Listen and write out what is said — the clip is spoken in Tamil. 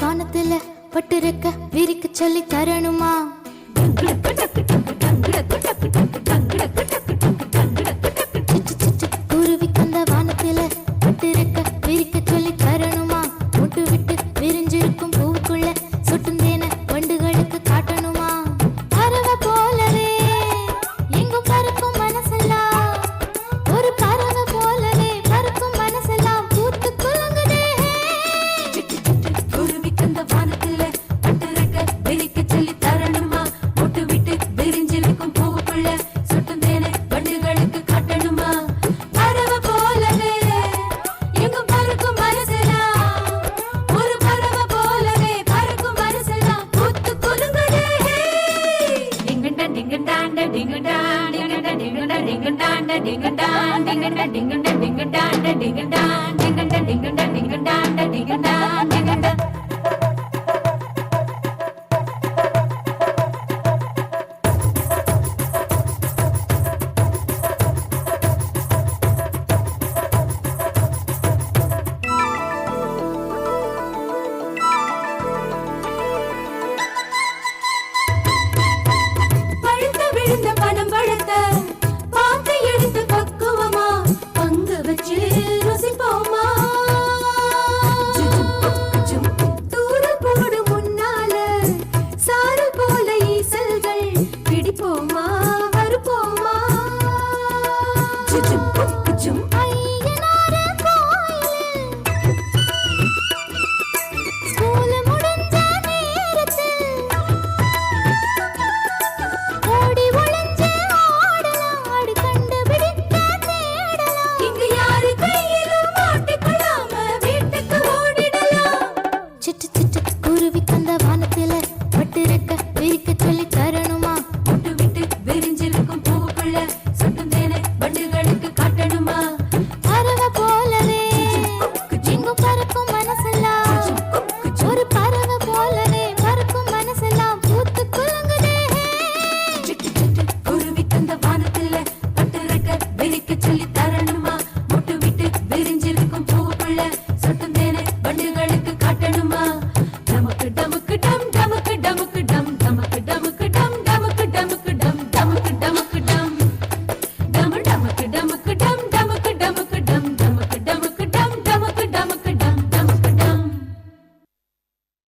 வானத்துல பட்டிருக்க விரிக்க சொல்லி தரணுமா? குருவி கந்த வானத்துல பட்டிருக்க விரிக்க சொல்லி தரணுமா? முட்டு விட்டு விரிஞ்சிருக்கும் பூவுக்குள்ள சொட்டும் தேன வண்டுகளுக்கு காட்டணுமா? பறவை போலவே எங்கும் பறக்கும் மனசெல்லாம், ஒரு பறவை போலவே பறக்கும் மனசெல்லாம் பூத்து குலுங்குதே. குருவி கந்த வானத்துல பட்டிருக்க விரிக்க சொல்லி தரணுமா? முட்டு விட்டு விரிஞ்சிருக்கும் பூவுக்குள்ள சொட்டும் தேன வண்டுகளுக்கு காட்டணுமா? பறவை போலவே எங்கும் பறக்கும் மனசெல்லாம், ஒரு பறவை போலவே பறக்கும் மனசெல்லாம் பூத்து குலுங்குதே. டிங்கண்டா டிங்கண்டாண்ட டிங்கண்டாண்ட டிங்கண்டா டிங்கண்டா டிங்கண்டாண்ட டிங்கண்டாண்ட டிங்கண்டா டிங்கண்டா டிங்கண்டாண்ட டிங்கண்டாண்ட டிங்கண்டா டிங்கண்டா டிங்கண்டாண்ட டிங்கண்டாண்ட டிங்கண்டா. பழுத்த விழுந்த பனம் பழத்த பார்த்து எடுத்து பக்குவமா பங்கு வச்சு ருசிப்போமா? தூரல் போடு முன்னால சாரல் போல ஈசல்கள் பிடிப்போமா வருப்போமா? ஐயனாரு கோயிலில் ஸ்கூல் முடிஞ்ச நேரத்தில் ஓடி ஒளிஞ்சு ஆடலாம், ஆடி கண்டுபிடிக்க தேடலாம். இங்க யாரு கையிலும் மாட்டிக்கொள்ளாம வீட்டுக்கு ஓடிடலாம். சிட்டு சிட்டு குருவி கந்த வானத்துல பட்டிருக்க விரிக்க சொல்லி தரணுமா? முட்டு விட்டு விரிஞ்சிருக்கும் பூவுக்குள்ள